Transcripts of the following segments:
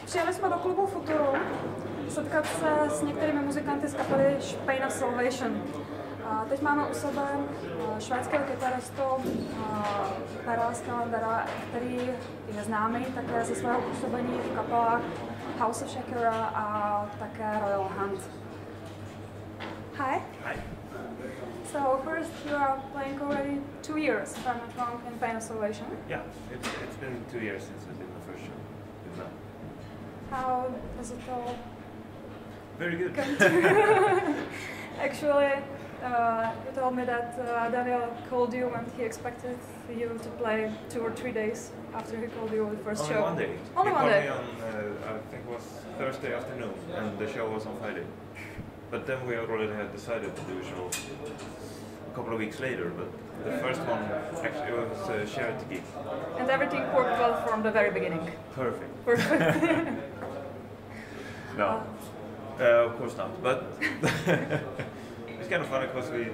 Přijeli jsme do klubu Futuru setkat se s některými muzikanty z kapely Pain of Salvation. A teď máme u sebe švédského kytaristu Pera Schelandera, který je známý také ze svého působení v kapelách House of Shakira a také Royal Hunt. Hi. Hi. So first, you are playing already 2 years, if I'm not wrong, in Pain of Salvation. Yeah, it's been 2 years since I did the first show. How does it all Very good. Actually, you told me that Daniel called you and he expected you to play 2 or 3 days after he called you the first Only show. one day. Only he one day. called me on, I think it was Thursday afternoon, and the show was on Friday. But then we already had decided to do a show a couple of weeks later, but the first one actually was a charity gig. And everything worked well from the very beginning. Perfect. Perfect. No, of course not. But it's kind of funny because we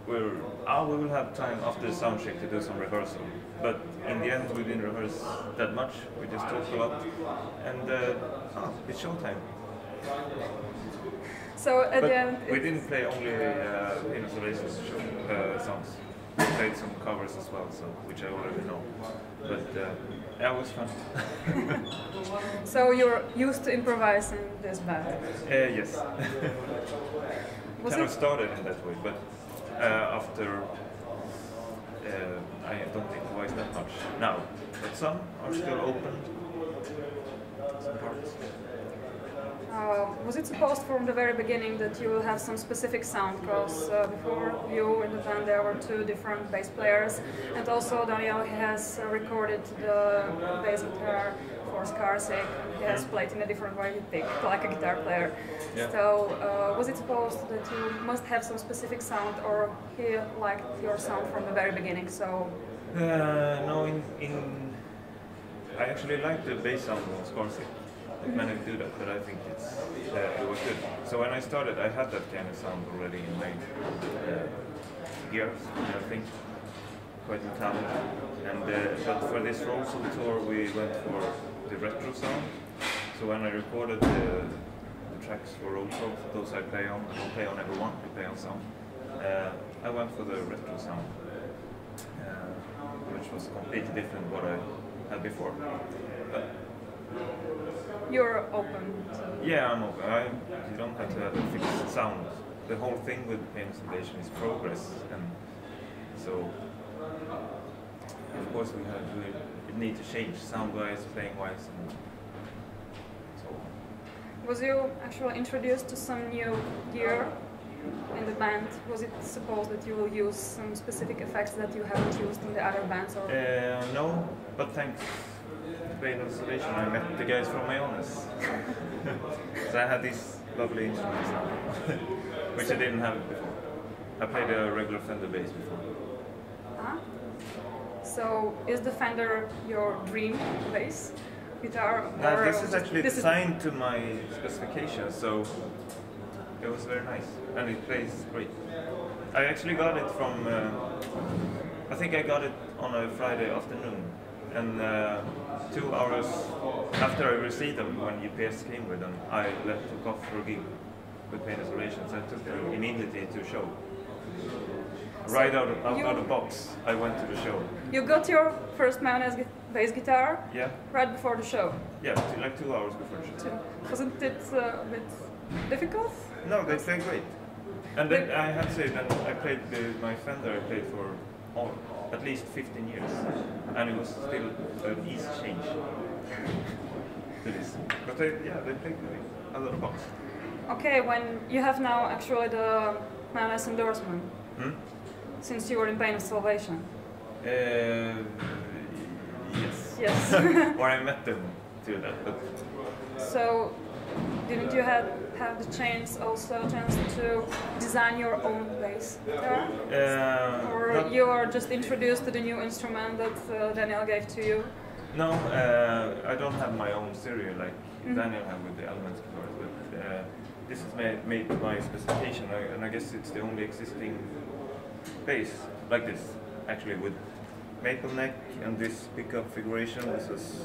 will have time after the sound check to do some rehearsal. But in the end, we didn't rehearse that much. We just talked a lot, and it's showtime. So at the end, we didn't play only Pain of Salvation songs. We played some covers as well, so which I already know. But yeah, it was fun. So you're used to improvise in this band? Yes. Was kind it of started in that way, but after I don't improvise that much now. But some are still open. Some parts. Was it supposed from the very beginning that you will have some specific sound? Because before you in the band there were 2 different bass players, and also Daniel has recorded the bass guitar for Skarsik. He has played in a different way, like a guitar player. Yeah. So was it supposed that you must have some specific sound, or he liked your sound from the very beginning? So no, I actually like the bass sound on Skarsik. Many do that, but I think it was good. So when I started, I had that kind of sound already in my gears, I think, quite in talent. And but for this Rose of the tour, we went for the retro sound. So when I recorded the tracks for Rose, those I play on. I don't play on every one. I play on some. I went for the retro sound, which was completely different what I had before. But you're open to... Yeah, I'm open. You don't have to have a fixed sound. The whole thing with Pain of Salvation is progress, and so of course we need to change sound-wise, playing-wise, and so on. Was you actually introduced to some new gear in the band? Was it supposed that you will use some specific effects that you haven't used in the other bands? Or? No, but thanks to Pain of Salvation I met the guys from Ionis. So I had these lovely instruments now, which I didn't have before. I played a regular Fender bass before. So is the Fender your dream bass guitar? This is actually designed to my specifications, so it was very nice, and it plays great. I actually got it from, I think I got it on a Friday afternoon, and 2 hours after I received them, when UPS came with them, I took off for a gig with Pain of Salvation, so I took them immediately to a show. Right out of the box, I went to the show. You got your first mayonnaise bass guitar? Yeah. Right before the show? Yeah, like 2 hours before the show. Wasn't it a bit difficult? No, they played great. And then I have to say that I played my Fender. I played for at least 15 years, and it was still an easy change to this. But they played great out of the box. Okay, when you have now actually the mayonnaise endorsement, since you were in Pain of Salvation. Yes. Yes. Or I met them through that. But so, didn't you have the chance to design your own bass guitar? Or you are just introduced to the new instrument that Daniel gave to you? No, I don't have my own stereo like Daniel had with the Elements guitars, but this is made to my specification, and I guess it's the only existing bass like this, actually, with maple neck and this pickup configuration. This is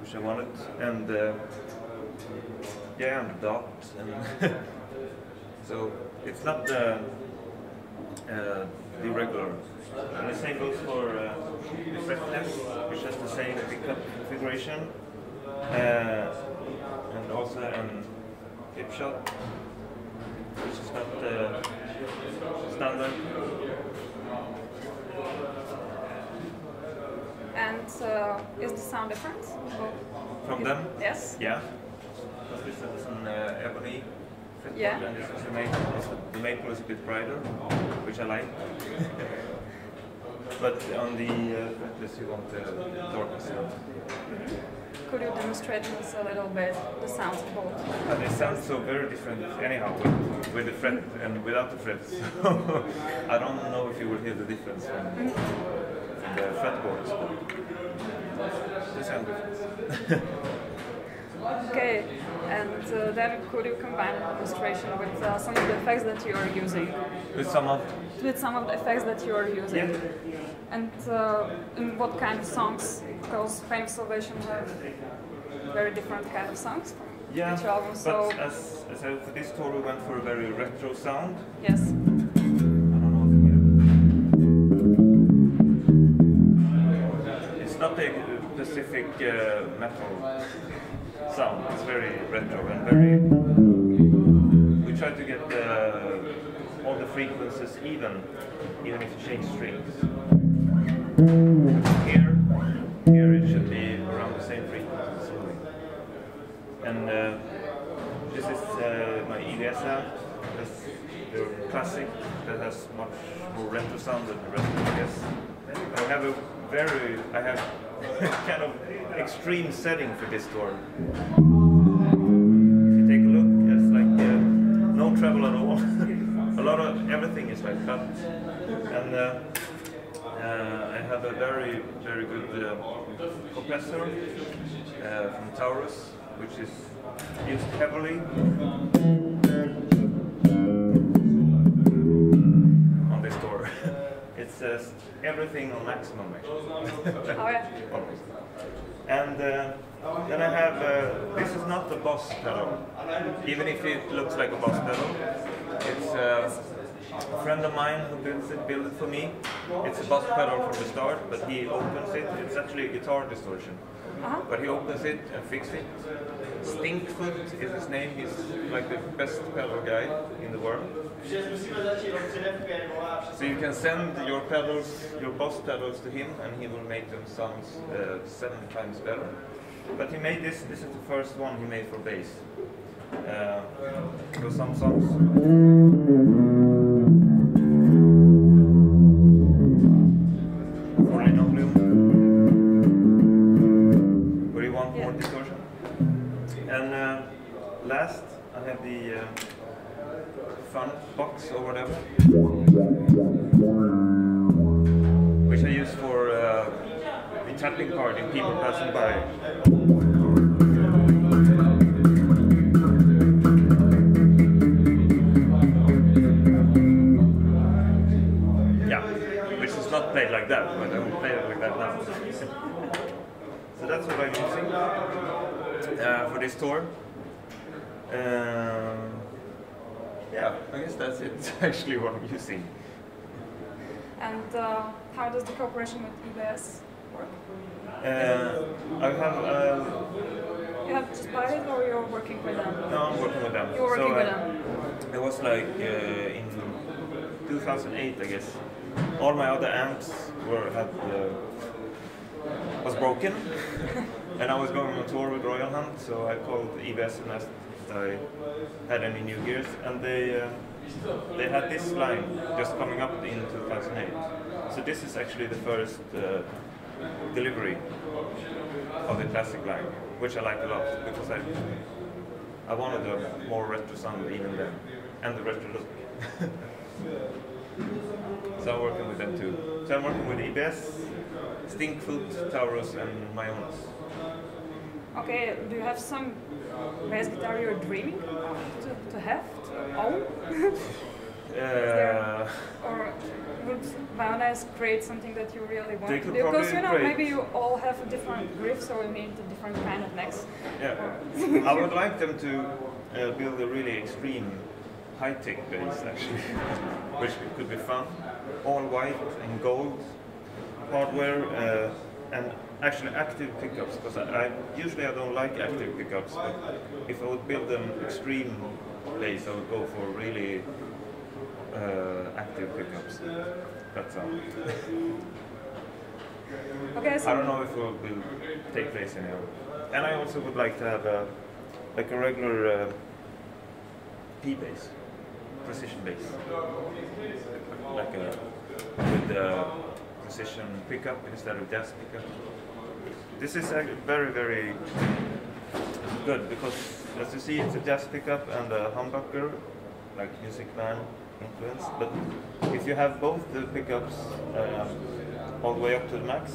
which I wanted, and yeah, and the dot, and so it's not the regular. And the same goes for the fretless, which has the same pickup configuration, and also an hip shot, which is not standard. And is the sound different? From them? Yes. Yeah. This is an ebony fretboard, yeah. And this is the maple. The maple is a bit brighter, which I like. But on the fretless you want the darker sound. Could you demonstrate us a little bit the sounds of both? They sound so very different anyhow with the fret and without the frets. I don't know if you will hear the difference from the fretboards, but they sound different. Okay, and then could you combine the demonstration with some of the effects that you are using? With some of the effects that you are using. Yeah. And in what kind of songs? Because Pain of Salvation have very different kind of songs from yeah, each album. So but as I said, for this tour we went for a very retro sound. Yes. I don't know if you hear. It's not a specific metal sound. It's very retro and very. We try to get all the frequencies even if you change strings. Here it should be around the same frequency. And this is my EBS amp. That's the classic that has much more retro sound than the rest of the EBS. I have kind of extreme setting for this tour. If you take a look, it's like no treble at all. A lot of everything is like cut, and I have a very good compressor from Taurus, which is used heavily on this tour. It's everything on maximum actually. Oh yeah. Almost. And then I have this is not the Boss pedal, even if it looks like a Boss pedal. It's a friend of mine who built it for me. It's a Boss pedal from the start, but he opens it. It's actually a guitar distortion. But he opens it and fixes it. Stinkfoot is his name. He's like the best pedal guy in the world. So you can send your pedals, your Boss pedals to him, and he will make them sound 7 times better. But he made this. This is the first one he made for bass. For some songs. For linoleum. Where you want more distortion. And last, I have the fun box or whatever, which I use for the tapping part in people passing by. Yeah, which is not played like that, but I will play it like that now. So that's what I'm using for this tour. Yeah, I guess that's it. Actually, what I'm using. And how does the cooperation with EBS work? I have. You have just bought it, or you're working with them? No, I'm working with them. You're working with them. It was like in 2008, I guess. All my other amps was broken, and I was going on tour with Royal Hunt, so I called EBS and asked if I had any new gears, and they had this line just coming up in 2008. So this is actually the first delivery of the classic line, which I like a lot because I wanted a more retro sound even then, and the retro look. So I'm working with them too. So I'm working with EBS, Stinkfoot, Taurus, and my own. Okay, do you have some bass guitar you're dreaming to have, to own? Or would violinists create something that you really want They to could do? Because probably maybe you all have a different riff, so you need a different kind of necks. Yeah, I would like them to build a really extreme high-tech bass, actually, which could be fun. All white and gold hardware, and actually active pickups, because usually I don't like active pickups, but if I would build an extreme bass, I would go for really active pickups. That's all. Okay, so I don't know if it will take place anyhow. And I also would like to have a regular P bass, precision bass, like with precision pickup instead of jazz pickup. This is very, very good because, as you see, it's a jazz pickup and a humbucker, like Music Man influence. But if you have both the pickups all the way up to the max,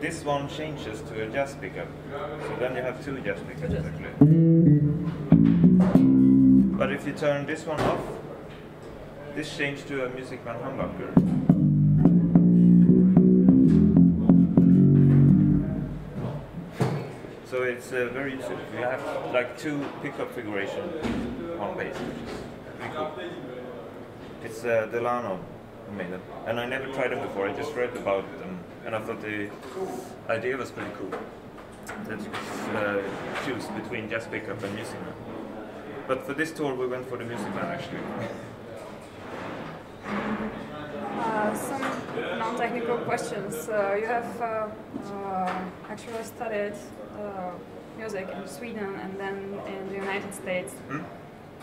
this one changes to a jazz pickup. So then you have two jazz pickups actually. But if you turn this one off, this changes to a Music Man humbucker. So it's very useful. You have like two pickup configuration on bass, which is pretty cool. It's Delano who made them, and I never tried them before. I just read about them, and I thought the idea was pretty cool. That you could choose between jazz pickup and Music Man. But for this tour, we went for the Music Man actually. Some non-technical questions. You have actually studied music in Sweden and then in the United States. Hmm?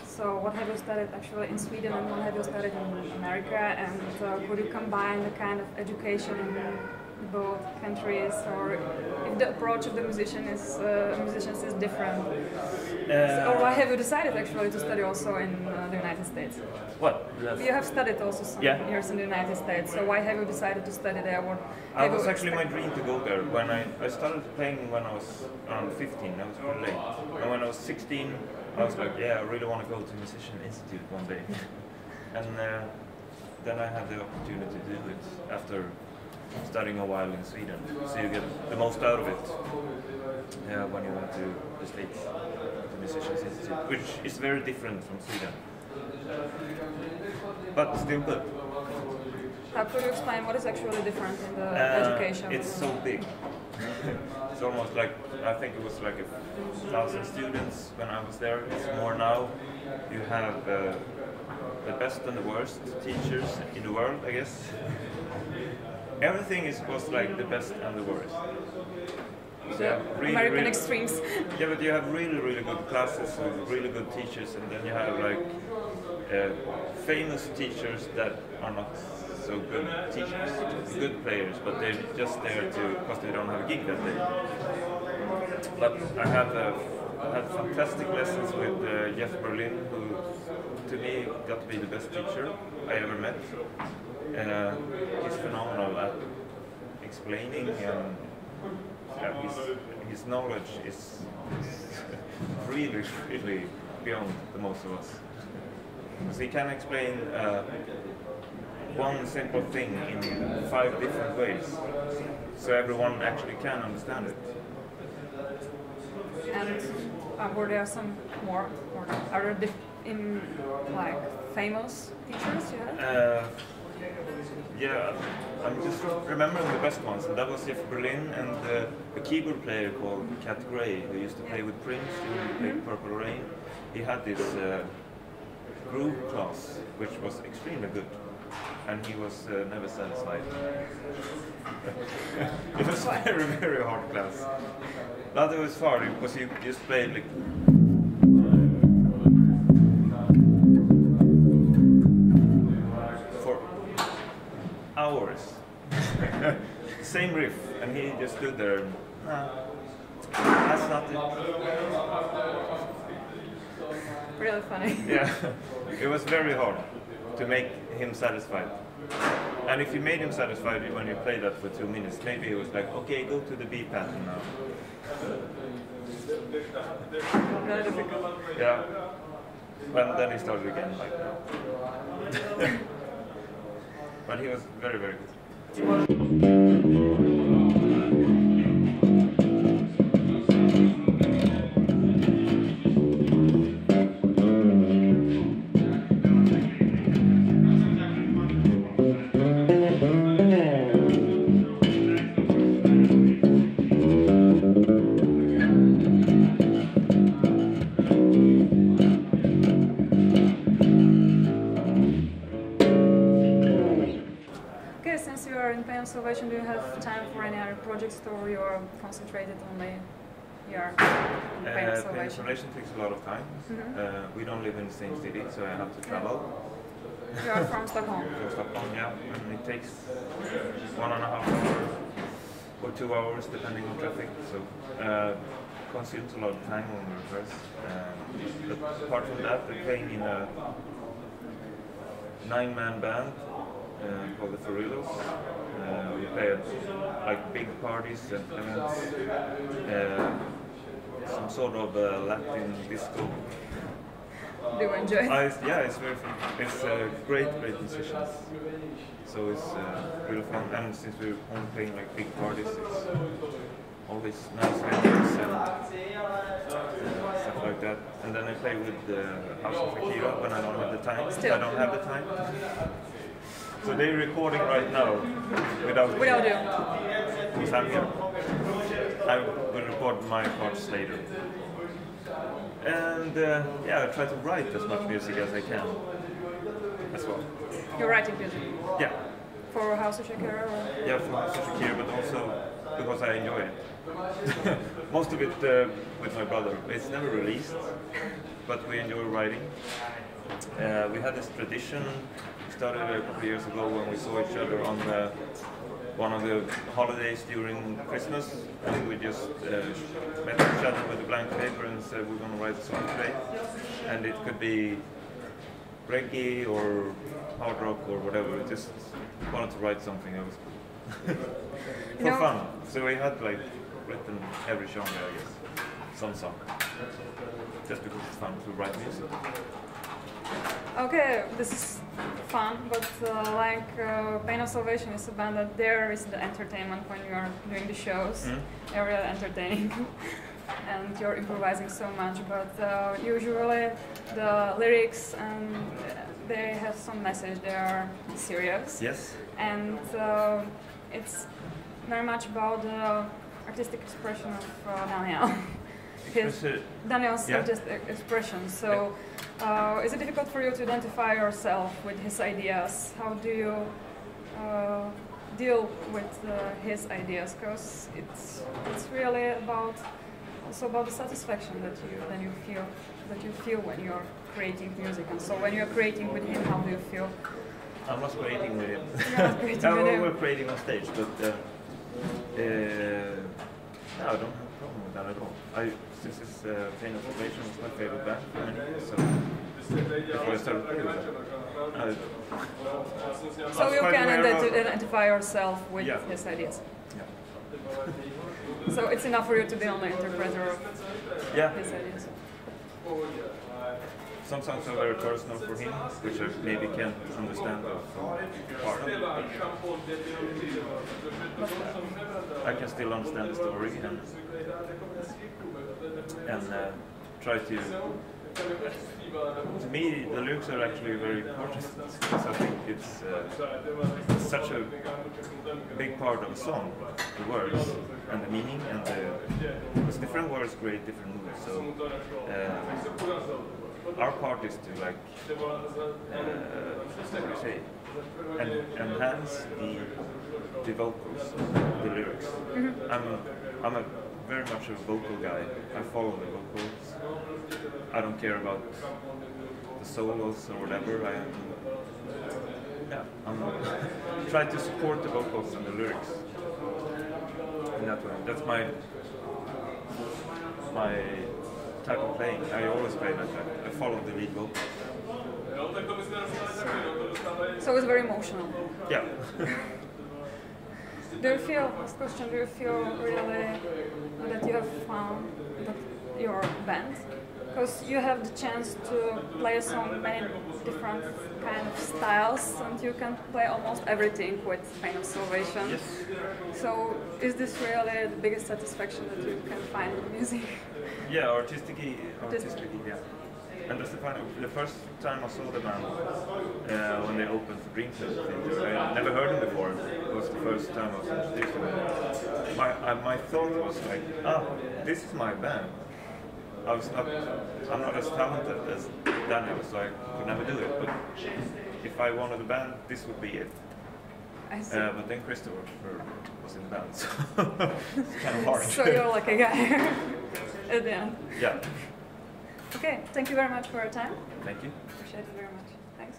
So what have you studied actually in Sweden and what have you studied in America? And could you combine the kind of education in both countries, or if the approach of the musicians is different? Or why have you decided actually to study also in the United States? What? You have studied also some years in the United States, so why have you decided to study there? It was actually my dream to go there. When I started playing when I was around 15, I was pretty late. And when I was 16, I was like, yeah, I really want to go to Musician Institute one day. And then I had the opportunity to do it after studying a while in Sweden. So you get the most out of it when you went to the States, the Musicians Institute, which is very different from Sweden. But still good. How could you explain what is actually different in the education? It's so big. It's almost like, I think it was like 1,000 students when I was there. It's more now. You have the best and the worst teachers in the world, I guess. Everything was like the best and the worst. So really, American extremes. Yeah, but you have really, really good classes with really good teachers, and then you have like famous teachers that are not so good teachers, good players, but they're just there because they don't have a gig that day. But I had fantastic lessons with Jeff Berlin, who to me got to be the best teacher I ever met. He's phenomenal at explaining, and his knowledge is really, really beyond the most of us. Because he can explain one simple thing in 5 different ways, so everyone actually can understand it. And were there some more, or are there like famous teachers you had? Yeah, I'm just remembering the best ones, and that was Jeff Berlin and a keyboard player called Cat Gray, who used to play with Prince during Purple Rain. He had this groove class, which was extremely good, and he was never satisfied. It was very, very hard class. But it was fun because you just played like hours. Same riff, and he just stood there and, that's not it. Really funny. Yeah, it was very hard to make him satisfied. And if you made him satisfied when you played that for 2 minutes, maybe he was like, okay, go to the B pattern now. Really difficult. Yeah. Well, then he started again, like now. But he was very, very good. Salvation, do you have time for any other projects, or you are concentrated only here? Pain of Salvation takes a lot of time. We don't live in the same city, so I have to travel. You are from Stockholm? From Stockholm, yeah. And it takes 1.5 hours or 2 hours, depending on traffic. So consumes a lot of time when we rehearse. But apart from that, we're playing in a 9-man band called the Furillos. We play at like big parties and events, some sort of Latin disco. Do you enjoy it? Yeah, it's very fun. It's great musicians, so it's really fun. And since we're only playing like big parties, it's always nice venues and stuff like that. And then I play with the House of Shakira when I don't have the time. Still. I don't have the time. So they're recording right now without you. Because I'm here. I will record my parts later. And yeah, I try to write as much music as I can as well. You're writing music? Yeah. For House of Shakira? Or? Yeah, for House of Shakira, but also because I enjoy it. Most of it with my brother. It's never released, but we enjoy writing. We had this tradition. Started a couple of years ago when we saw each other on one of the holidays during Christmas, and we just met each other with a blank paper and said we're going to write a song today, and it could be reggae or hard rock or whatever. We just wanted to write something that was cool for fun. So we had like written every genre, I guess, some song, just because it's fun to write music. Okay, this is fun, but Pain of Salvation is a band that there is the entertainment when you are doing the shows. They're really entertaining and you're improvising so much, but usually the lyrics and they have some message, they are serious. Yes. And it's very much about the artistic expression of Daniel. Daniel's artistic expression. So is it difficult for you to identify yourself with his ideas? How do you deal with his ideas? Because it's really also about the satisfaction that you feel when you're creating music. And so when you're creating with him, how do you feel? I'm not creating with him. You're not creating with him. We're creating on stage, but no, I don't have a problem with that at all. Since this Pain of Salvation was my favorite band for many years, so before I started playing with them. So you can identify yourself with his ideas? Yeah. So it's enough for you to be only interpreter of his ideas? Some songs are very personal for him, which I maybe can't understand from part. I can still understand the story and try to me, the lyrics are actually very important because I think it's such a big part of the song, the words and the meaning, and because different words create different moods. So our part is to like what do you say, enhance the vocals, the lyrics. I'm a very much a vocal guy. I follow the vocals. I don't care about the solos or whatever. I'm try to support the vocals and the lyrics in that way. That's my type of playing. I always play like that. I follow the lead vocal. So it's very emotional. Yeah. Do you feel really that you have found your band? Because you have the chance to play a song many different kind of styles, and you can play almost everything with Pain of Salvation. Yes. So is this really the biggest satisfaction that you can find in music? Yeah, artistically, yeah. And that's the first time I saw the band when they opened for Dream Theater. I had never heard them before. It was the first time I was introduced to them. My thought was like, this is my band. I'm not as talented as Daniel, so I could never do it. But if I wanted a band, this would be it. I see. But then Christopher was in the band, so it's kind of hard. So you're like a guy at the end. Yeah. Okay, thank you very much for your time. Thank you. Appreciate it very much. Thanks.